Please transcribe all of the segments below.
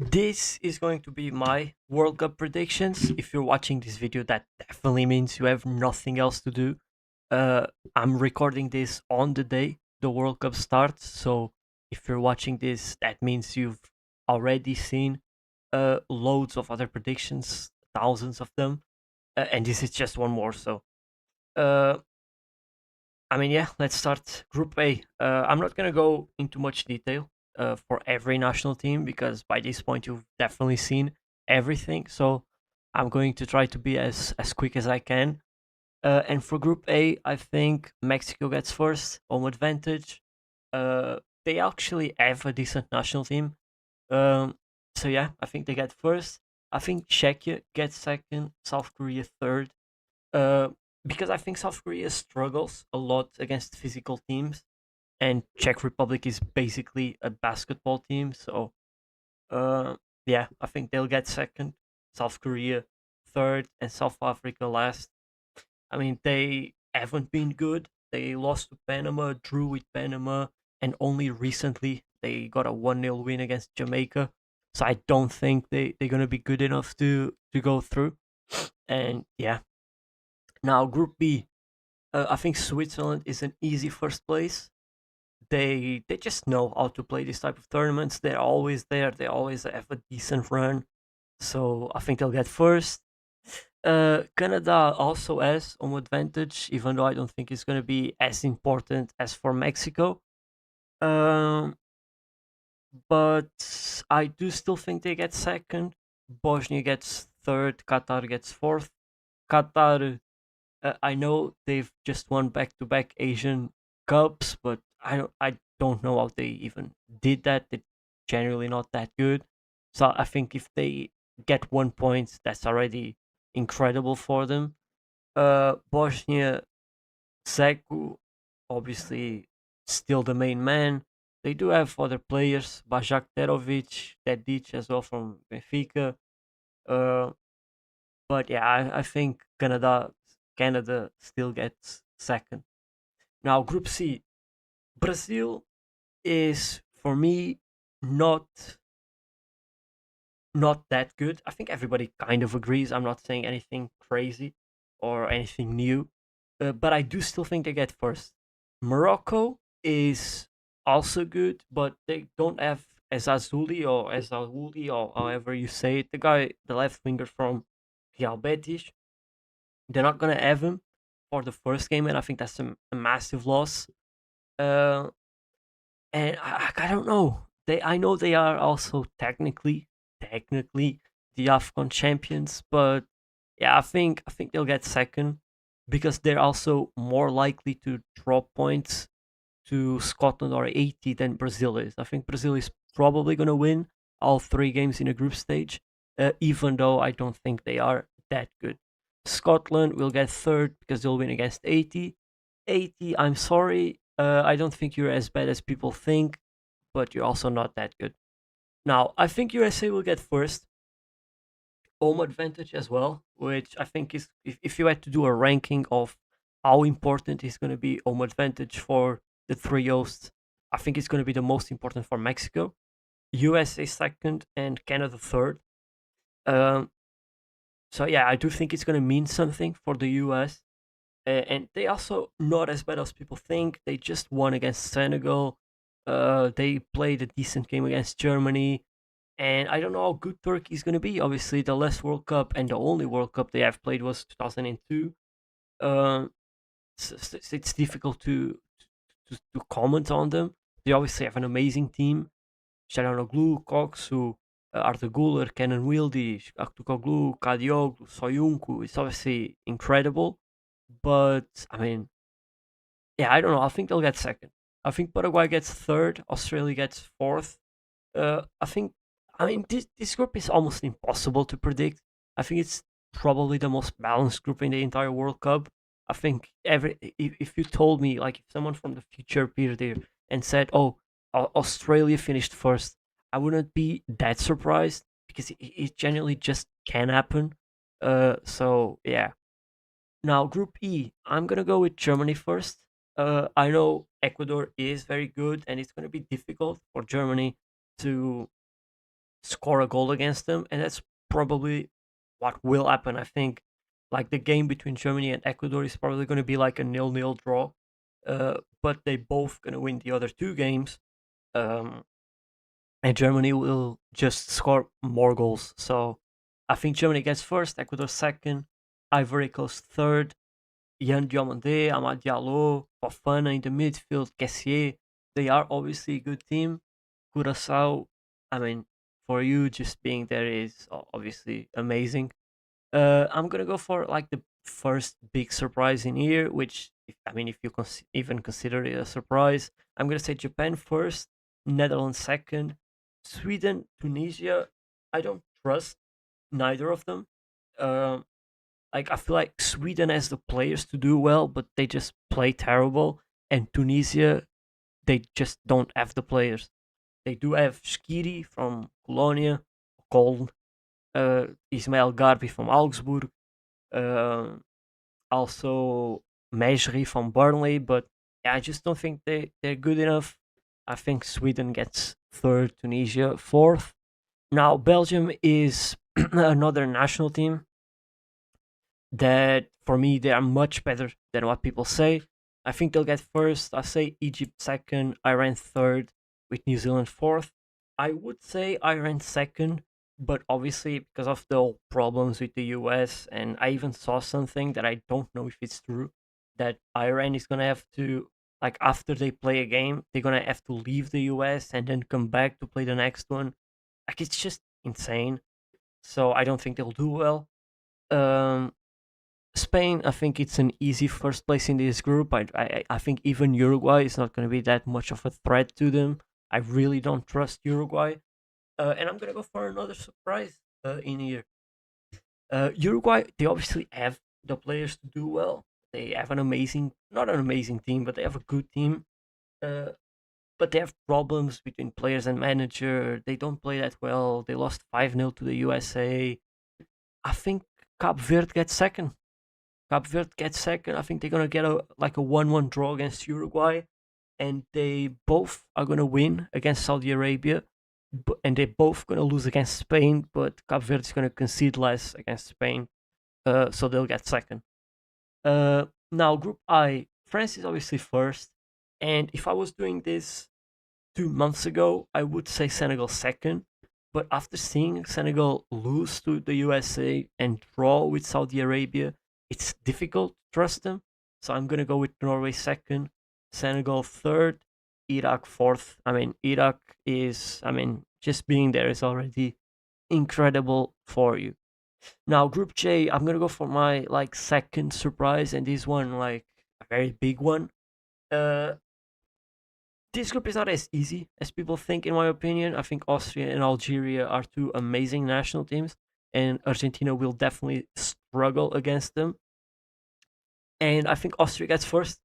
This is going to be my World Cup predictions. If you're watching this video, that definitely means you have nothing else to do. Uh, I'm recording this on the day the World Cup starts, so if you're watching this, that means you've already seen loads of other predictions, thousands of them, and this is just one more. So, uh, yeah, let's start Group A. I'm not gonna go into much detail for every national team because by this point you've definitely seen everything. So I'm going to try to be as quick as I can. And for Group A, I think Mexico gets first, home advantage. They actually have a decent national team. Um, so yeah, I think they get first. I think Czechia gets second, South Korea third. Uh, because I think South Korea struggles a lot against physical teams, and Czech Republic is basically a basketball team. So, uh, yeah, I think they'll get second, South Korea third, and South Africa last. They haven't been good. They lost to Panama, drew with Panama, and only recently they got a 1-0 win against Jamaica. So I don't think they're going to be good enough to go through. And yeah, now Group B, I think Switzerland is an easy first place. They just know how to play this type of tournaments. They're always there. They always have a decent run. So I think they'll get first. Canada also has home advantage, even though I don't think it's going to be as important as for Mexico. Um, but I do still think they get second. Bosnia gets third. Qatar gets fourth. Qatar, I know they've just won back-to-back Asian Cups, but I don't know how they even did that. They're generally not that good. So I think if they get 1 point, that's already incredible for them. Bosnia, Seku, obviously still the main man. They do have other players, Bajak Terovic, Tedic as well from Benfica. Uh, but yeah, I think Canada still gets second. Now Group C, Brazil is for me not not that good. I think everybody kind of agrees. I'm not saying anything crazy or anything new, but I do still think they get first. Morocco is also good, but they don't have Ezazuli or Ezauli or however you say it. The guy, the left winger from Real Betis. They're not gonna have him for the first game, and I think that's a massive loss. Uh, and I don't know. I know they are also technically the Afcon champions, but yeah, I think they'll get second because they're also more likely to drop points to Scotland or Haiti than Brazil is. I think Brazil is probably going to win all three games in a group stage, even though I don't think they are that good. Scotland will get third because they'll win against Haiti. Haiti, I'm sorry, I don't think you're as bad as people think, but you're also not that good. Now, I think USA will get first, home advantage as well, which I think is if you had to do a ranking of how important is going to be home advantage for the three hosts, I think it's going to be the most important for Mexico, USA second, and Canada third. Um, so yeah, I do think it's going to mean something for the US, and they also not as bad as people think. They just won against Senegal. They played a decent game against Germany. And I don't know how good Turkey is going to be. Obviously, the last World Cup and the only World Cup they have played was 2002. Um, it's difficult to comment on them. They obviously have an amazing team. Çalhanoğlu, Koksu, Arda Güler, Kenan Wilde, Aktürkoğlu, Kadioglu, Soyuncu. It's obviously incredible. But, yeah, I don't know. I think they'll get second. I think Paraguay gets third. Australia gets fourth. I think, this group is almost impossible to predict. I think it's probably the most balanced group in the entire World Cup. I think if you told me, like, if someone from the future appeared there and said, "Oh, Australia finished first," I wouldn't be that surprised because it genuinely just can happen. So yeah. Now Group E, I'm gonna go with Germany first. I know Ecuador is very good, and it's gonna be difficult for Germany to score a goal against them, and that's probably what will happen. I think like the game between Germany and Ecuador is probably going to be like a nil-nil draw, but they both going to win the other two games, um, and Germany will just score more goals. So I think Germany gets first, Ecuador second, Ivory Coast third, Yan Diomande, Amad Diallo, Fofana in the midfield, Kessier. They are obviously a good team. Curaçao, I mean, for you, just being there is obviously amazing. I'm gonna go for like the first big surprise in here, which I mean, if you even consider it a surprise, I'm gonna say Japan first, Netherlands second, Sweden, Tunisia. I don't trust neither of them. Um, like I feel like Sweden has the players to do well, but they just play terrible, and Tunisia they just don't have the players. They do have Shkiri from Colonia, Köln, Ismail Garbi from Augsburg, uh, also Mejri from Burnley, but yeah, I just don't think they're good enough. I think Sweden gets third, Tunisia fourth. Now Belgium is another national team that for me they are much better than what people say. I think they'll get first. I say Egypt second, Iran third, with New Zealand fourth. I would say Iran second, but obviously because of the problems with the US, and I even saw something that I don't know if it's true, that Iran is gonna have to like after they play a game, they're gonna have to leave the US and then come back to play the next one. Like it's just insane. So I don't think they'll do well. Um, Spain, I think it's an easy first place in this group. I think even Uruguay is not going to be that much of a threat to them. I really don't trust Uruguay. And I'm going to go for another surprise in here. Uruguay, they obviously have the players to do well. They have an amazing, not an amazing team, but they have a good team. Uh, but they have problems between players and manager. They don't play that well. They lost 5-0 to the USA. I think Cape Verde gets second. Cape Verde gets second. I think they're gonna get a like a 1-1 draw against Uruguay, and they both are gonna win against Saudi Arabia, and they're both gonna lose against Spain. But Cape Verde is gonna concede less against Spain, so they'll get second. Now Group I, France is obviously first, and if I was doing this 2 months ago, I would say Senegal second. But after seeing Senegal lose to the USA and draw with Saudi Arabia, it's difficult to trust them. So I'm gonna go with Norway second, Senegal third, Iraq fourth. I mean, Iraq is, I mean, just being there is already incredible for you. Now, Group J, I'm gonna go for my like second surprise, and this one like a very big one. Uh, this group is not as easy as people think, in my opinion. I think Austria and Algeria are two amazing national teams, and Argentina will definitely struggle against them. And I think Austria gets first.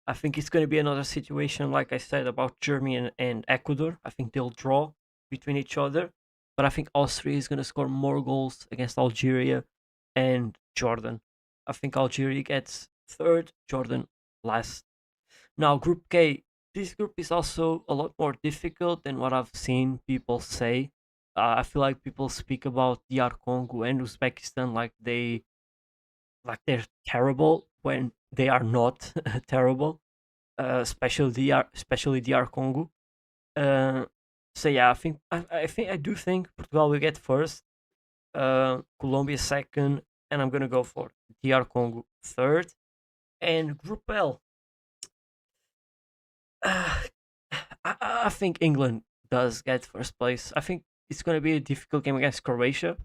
I think it's going to be another situation, like I said, about Germany and Ecuador. I think they'll draw between each other, but I think Austria is going to score more goals against Algeria and Jordan. I think Algeria gets third, Jordan last. Now, Group K, this group is also a lot more difficult than what I've seen people say. I feel like people speak about DR Congo and Uzbekistan like they're terrible when they are not terrible. Especially DR Congo. Uh, so yeah, I do think Portugal will get first, Colombia second, and I'm gonna go for DR Congo third, and Group L. Uh, I think England does get first place. I think it's going to be a difficult game against Croatia.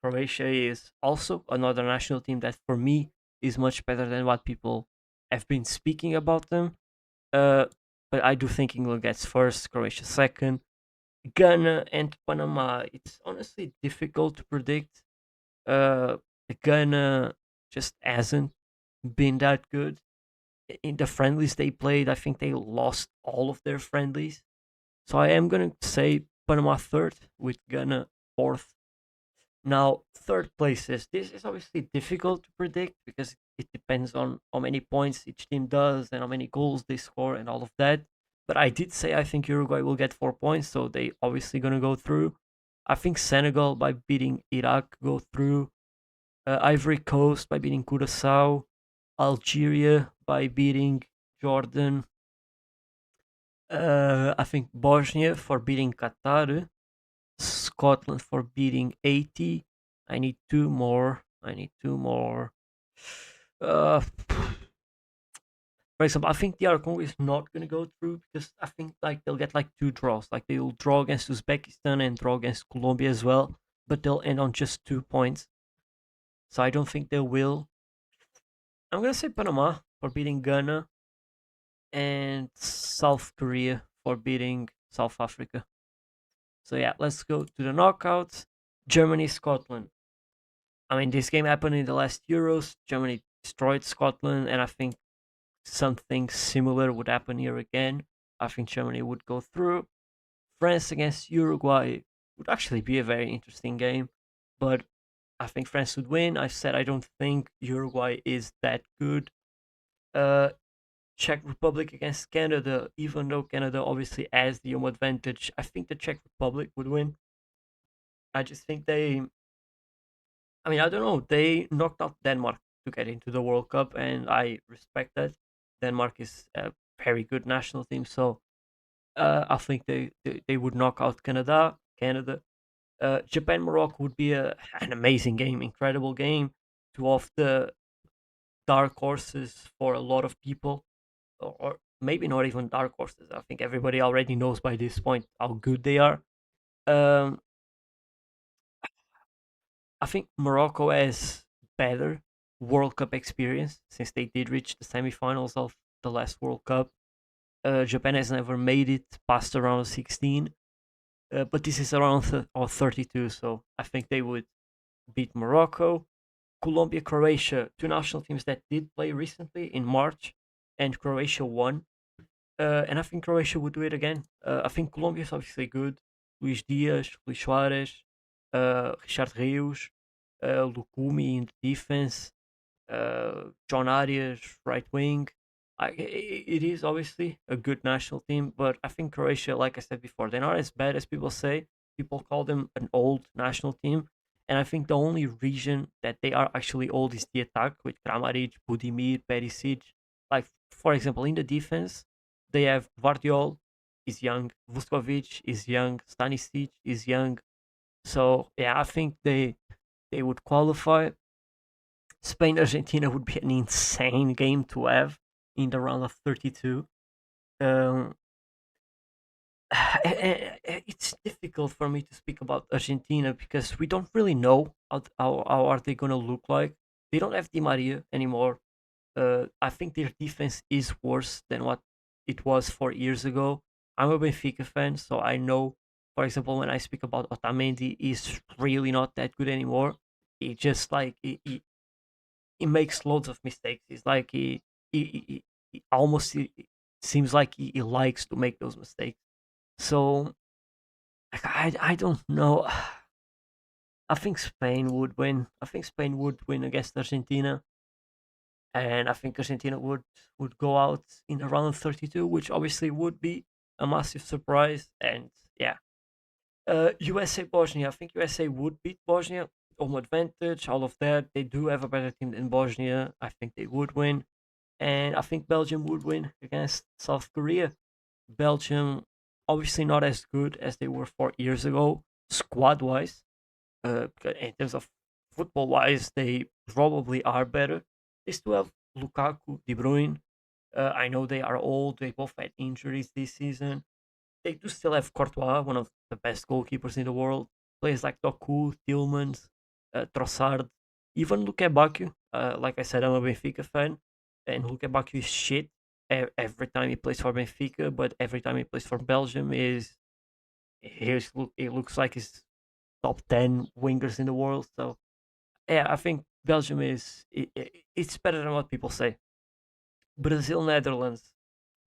Croatia is also another national team that, for me, is much better than what people have been speaking about them. Uh, but I do think England gets first, Croatia second. Ghana and Panama. It's honestly difficult to predict. Uh, Ghana just hasn't been that good in the friendlies they played. I think they lost all of their friendlies. So I am going to say Panama third with Ghana fourth. Now, third places. This is obviously difficult to predict because it depends on how many points each team does and how many goals they score and all of that. But I did say I think Uruguay will get 4 points, so they obviously going to go through. I think Senegal by beating Iraq go through. Ivory Coast by beating Curacao. Algeria by beating Jordan. I think Bosnia for beating Qatar. Scotland for beating 80. I need two more. I need two more. Uh, for example, I think DR Congo is not going to go through because I think like they'll get like two draws. Like they will draw against Uzbekistan and draw against Colombia as well, but they'll end on just 2 points. So I don't think they will. I'm going to say Panama for beating Ghana and South Korea for beating South Africa. So yeah, let's go to the knockouts. Germany, Scotland. I mean, this game happened in the last Euros. Germany destroyed Scotland, and I think something similar would happen here again. I think Germany would go through. France against Uruguay would actually be a very interesting game, but I think France would win. I said I don't think Uruguay is that good. Uh, Czech Republic against Canada, even though Canada obviously has the home advantage, I think the Czech Republic would win. I just think they, I mean, I don't know, they knocked out Denmark to get into the World Cup, and I respect that. Denmark is a very good national team, so I think they would knock out Canada. Canada, Japan Morocco would be an amazing game, incredible game, two of the dark horses for a lot of people, or maybe not even dark horses. I think everybody already knows by this point how good they are. Um, I think Morocco has better World Cup experience since they did reach the semifinals of the last World Cup. Japan has never made it past the round of 16, but this is around of 32, so I think they would beat Morocco. Colombia, Croatia, two national teams that did play recently in March, and Croatia won. And I think Croatia would do it again. I think Colombia is obviously good. Luis Diaz, Luis Suarez, Richard Rios, Lukumi in the defense, John Arias, right wing. It is obviously a good national team, but I think Croatia, like I said before, they're not as bad as people say. People call them an old national team. And I think the only reason that they are actually old is the attack with Kramaric, Budimir, Perisic. Like, for example, in the defense, they have Vardiol is young, Vuskovic is young, Stanisic is young. So, yeah, I think they would qualify. Spain Argentina would be an insane game to have in the round of 32. Um, it's difficult for me to speak about Argentina because we don't really know how are they going to look like. They don't have Di Maria anymore. I think their defense is worse than what it was 4 years ago. I'm a Benfica fan, so I know, for example, when I speak about Otamendi, he's really not that good anymore. He just like he makes loads of mistakes. It's like he almost he seems like he likes to make those mistakes. So like, I don't know. I think Spain would win. I think Spain would win against Argentina, and I think Argentina would go out in around 32, which obviously would be a massive surprise. And yeah, USA Bosnia. I think USA would beat Bosnia. Home advantage, all of that. They do have a better team than Bosnia. I think they would win. And I think Belgium would win against South Korea. Belgium, obviously not as good as they were 4 years ago, squad wise. In terms of football wise, they probably are better. They still have Lukaku, De Bruyne. I know they are old. They both had injuries this season. They do still have Courtois, one of the best goalkeepers in the world. Players like Doku, Tillmans, Trossard, even Luke Bakio. Like I said, I'm a Benfica fan, and Luke Bakio is shit every time he plays for Benfica, but every time he plays for Belgium, it looks like he's top 10 wingers in the world. So yeah, I think Belgium it's better than what people say. Brazil, Netherlands.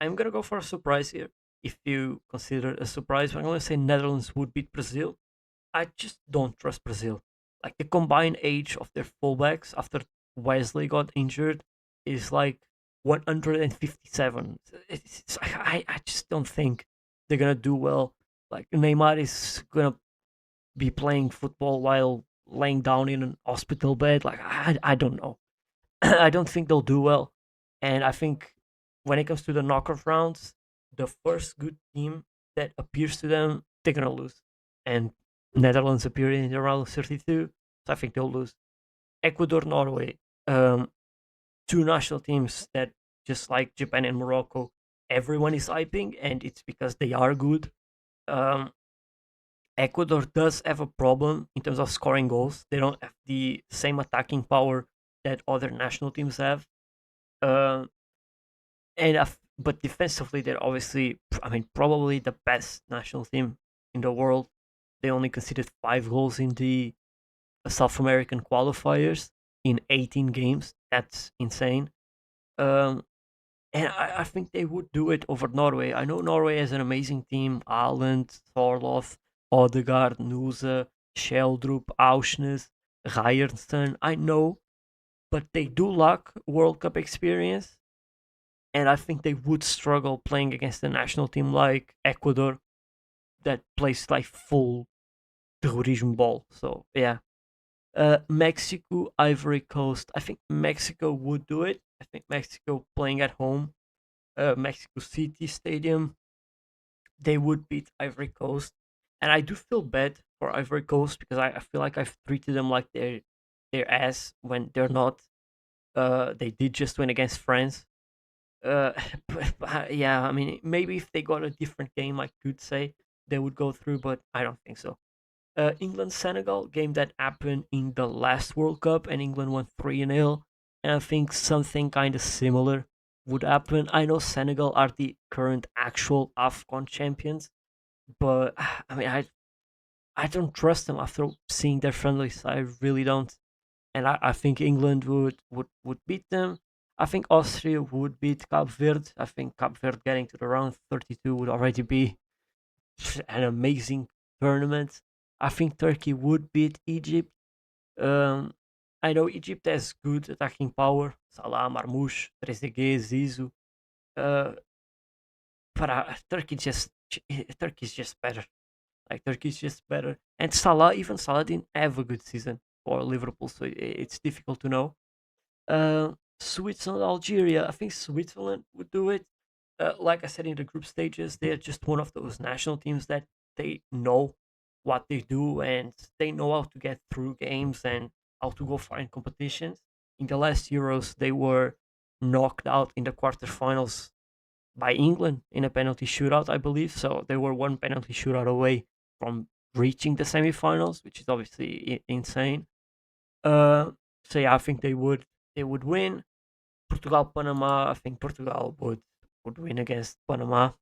I'm gonna go for a surprise here. If you consider it a surprise, I'm gonna say Netherlands would beat Brazil. I just don't trust Brazil. Like the combined age of their fullbacks after Wesley got injured is like 157. I just don't think they're gonna do well. Like Neymar is gonna be playing football while laying down in an hospital bed. Like I don't know. I don't think they'll do well, and I think when it comes to the knockout rounds, the first good team that appears to them, they're gonna lose. And Netherlands appear in the round of 32, so I think they'll lose. Ecuador, Norway, um, two national teams that just like Japan and Morocco, everyone is hyping, and it's because they are good. Um, Ecuador does have a problem in terms of scoring goals. They don't have the same attacking power that other national teams have. Uh, but defensively, they're obviously, I mean, probably the best national team in the world. They only conceded 5 goals in the South American qualifiers in 18 games. That's insane. Um, and I think they would do it over Norway. I know Norway has an amazing team: Haaland, Thorloth, Odegaard, Nusa, Sheldrup, Auschnes, Ryerson. I know, but they do lack World Cup experience, and I think they would struggle playing against a national team like Ecuador that plays like full terrorism ball. So yeah, Mexico, Ivory Coast. I think Mexico would do it. I think Mexico playing at home, Mexico City Stadium, they would beat Ivory Coast. And I do feel bad for Ivory Coast because I feel like I've treated them like their ass when they're not. They did just win against France. Uh, yeah, I mean, maybe if they got a different game, I could say they would go through, but I don't think so. England Senegal game that happened in the last World Cup, and England won 3-0. And I think something kind of similar would happen. I know Senegal are the current actual AFCON champions, but I mean, I don't trust them after seeing their friendlies. I really don't, and I think England would beat them. I think Austria would beat Cape Verde. I think Cape Verde getting to the round 32 would already be an amazing tournament. I think Turkey would beat Egypt. Um, I know Egypt has good attacking power: Salah, Marmoush, Trezeguet, Zizou. Uh, but Turkey's just better. Like Turkey's just better. And Salah, even Salah didn't have a good season for Liverpool, so it's difficult to know. Switzerland, Algeria. I think Switzerland would do it. Like I said in the group stages, they're just one of those national teams that they know what they do, and they know how to get through games and how to go far in competitions. In the last Euros, they were knocked out in the quarterfinals by England in a penalty shootout, I believe. So they were one penalty shootout away from reaching the semifinals, which is obviously insane. Uh, so yeah, I think they would win. Portugal, Panama. I think Portugal would win against Panama.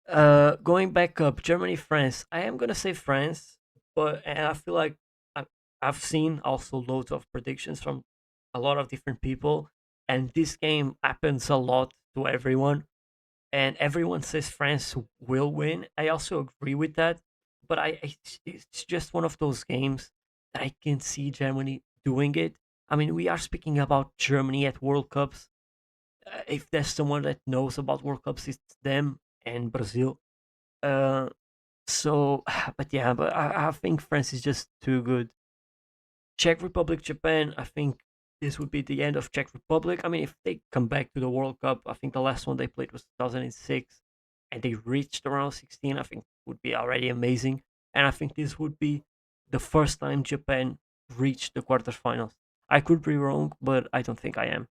Going back up, Germany, France. I am gonna say France, but and I feel like I, I've seen also loads of predictions from a lot of different people, and this game happens a lot to everyone, and everyone says France will win. I also agree with that, but it's just one of those games that I can see Germany doing it. I mean, we are speaking about Germany at World Cups. If there's someone that knows about World Cups, it's them and Brazil. Uh, so, but yeah, but I think France is just too good. Czech Republic, Japan. I think this would be the end of Czech Republic. I mean, if they come back to the World Cup, I think the last one they played was 2006, and they reached around 16. I think would be already amazing, and I think this would be the first time Japan reached the quarterfinals. I could be wrong, but I don't think I am.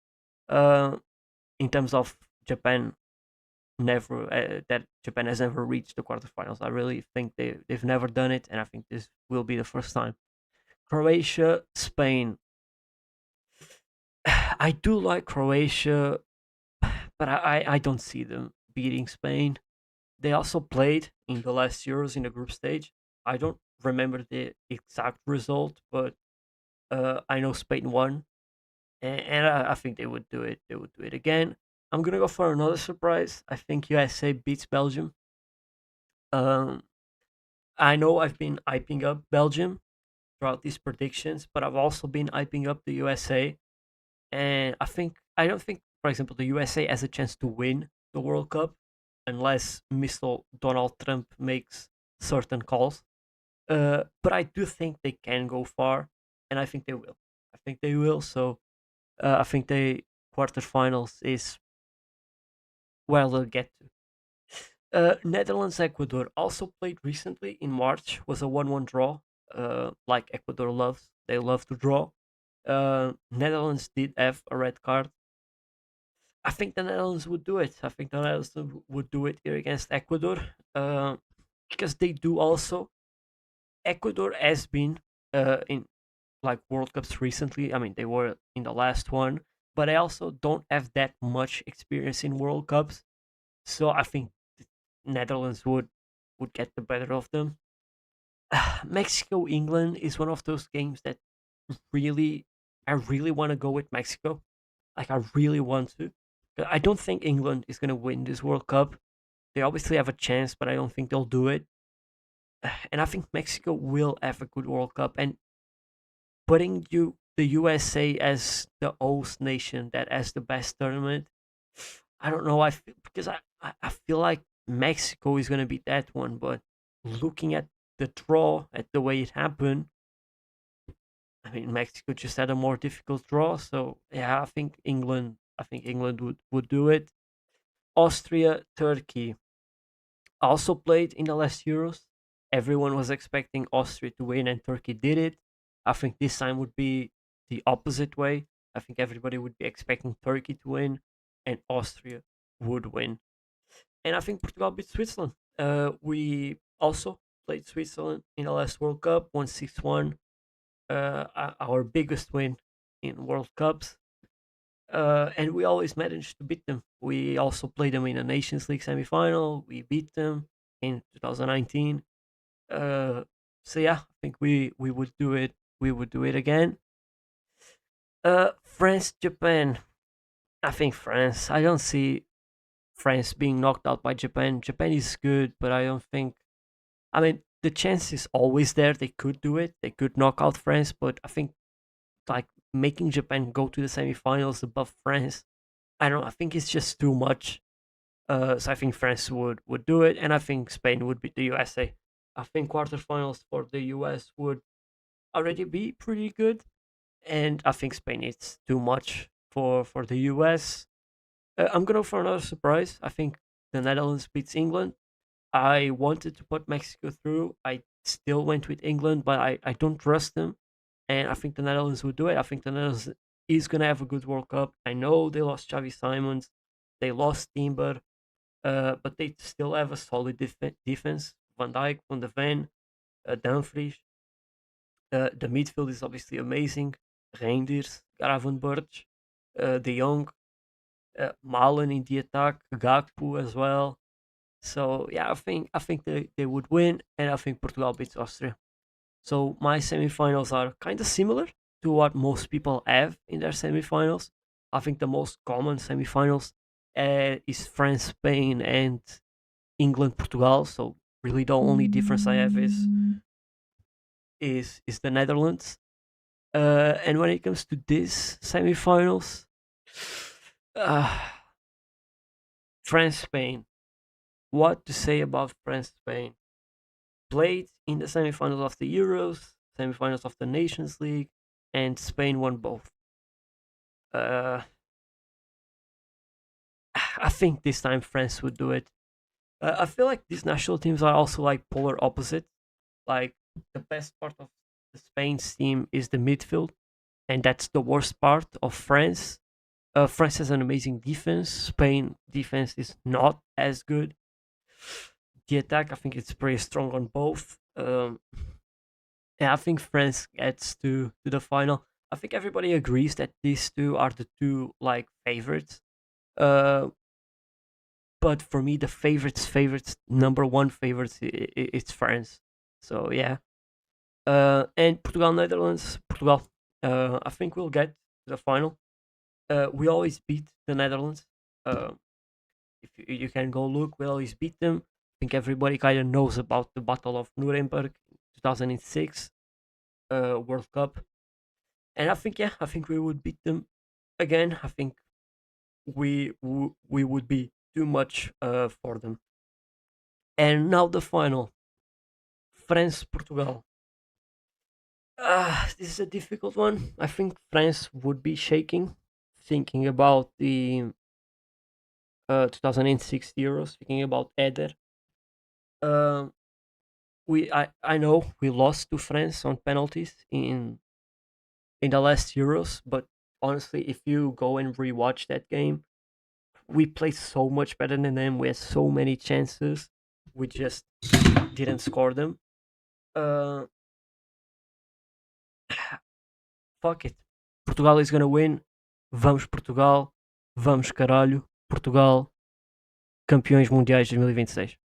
Uh, in terms of Japan, never that Japan has never reached the quarterfinals. I really think they've never done it, and I think this will be the first time. Croatia, Spain. I do like Croatia, but I don't see them beating Spain. They also played in the last Euros in the group stage. I don't remember the exact result, but I know Spain won, and I think they would do it. They would do it again. I'm gonna go for another surprise. I think USA beats Belgium. Um, I know I've been hyping up Belgium throughout these predictions, but I've also been hyping up the USA. And I don't think, for example, the USA has a chance to win the World Cup unless Mr. Donald Trump makes certain calls. But I do think they can go far, and I think they will. I think they will. So I think they quarterfinals is where they'll get to. Netherlands Ecuador also played recently in March. Was a 1-1 draw. Like Ecuador loves, they love to draw. Netherlands did have a red card. I think the Netherlands would do it. I think the Netherlands would do it here against Ecuador, because they do also. Ecuador has been in like World Cups recently. I mean, they were in the last one, but I also don't have that much experience in World Cups. So I think Netherlands would get the better of them. Mexico England is one of those games that really I really want to go with Mexico. Like I really want to. But I don't think England is going to win this World Cup. They obviously have a chance, but I don't think they'll do it. And I think Mexico will have a good World Cup. And putting the USA as the host nation that has the best tournament, I don't know. Because I feel like Mexico is going to be that one, but looking at the draw, at the way it happened, I mean Mexico just had a more difficult draw. So yeah, I think England would do it. Austria, Turkey also played in the last Euros. Everyone was expecting Austria to win, and Turkey did it. I think this time would be the opposite way. I think everybody would be expecting Turkey to win, and Austria would win. And I think Portugal beat Switzerland. We also played Switzerland in the last World Cup, 1-6-1. Our biggest win in World Cups. And we always managed to beat them. We also played them in a Nations League semi-final. We beat them in 2019. So yeah, I think we would do it. We would do it again. France, Japan. I think France. I don't see France being knocked out by Japan. Japan is good, but I don't think. I mean, the chance is always there. They could do it. They could knock out France, but I think like making Japan go to the semifinals above France, I don't know. I think it's just too much. So I think France would do it, and I think Spain would beat the USA. I think quarterfinals for the US would already be pretty good, and I think Spain is too much for the US. I'm gonna go for another surprise. I think the Netherlands beats England. I wanted to put Mexico through. I still went with England, but I don't trust them, and I think the Netherlands would do it. I think the Netherlands is gonna have a good World Cup. I know they lost Xavi Simons, they lost Timber, but they still have a solid defense. Van Dijk, Van de Ven, Dumfries. The midfield is obviously amazing. Reinders, Gravenberch, De Jong, Malen in the attack, Gakpo as well. So yeah, I think they would win, and I think Portugal beats Austria. So my semifinals are kind of similar to what most people have in their semifinals. I think the most common semifinals is France, Spain, and England, Portugal. So really, the only difference I have is the Netherlands. And when it comes to this semifinals, uh, France, Spain. What to say about France, Spain? Played in the semifinals of the Euros, semifinals of the Nations League, and Spain won both. Uh, I think this time France would do it. I feel like these national teams are also like polar opposites. Like the best part of the Spain's team is the midfield, and that's the worst part of France. France has an amazing defense. Spain defense is not as good. The attack, I think it's pretty strong on both. Yeah, I think France gets to the final. I think everybody agrees that these two are the two like favorites. Uh, but for me, the favorites, number one favorites, it's France. So yeah, and Portugal, Netherlands, Portugal. I think we'll get to the final. We always beat the Netherlands. Uh, if you can go look, we always beat them. I think everybody kind of knows about the Battle of Nuremberg, 2006 World Cup, and I think yeah, I think we would beat them again. I think we would be too much for them. And now the final, France, Portugal. This is a difficult one. I think France would be shaking, thinking about the 2006 Euros, thinking about Eder. Um, I know we lost to France on penalties in the last Euros, but honestly, if you go and rewatch that game, we played so much better than them. We had so many chances, we just didn't score them. Uh, Fuck it. Portugal is gonna win. Vamos Portugal. Vamos caralho. Portugal, campeões mundiais 2026.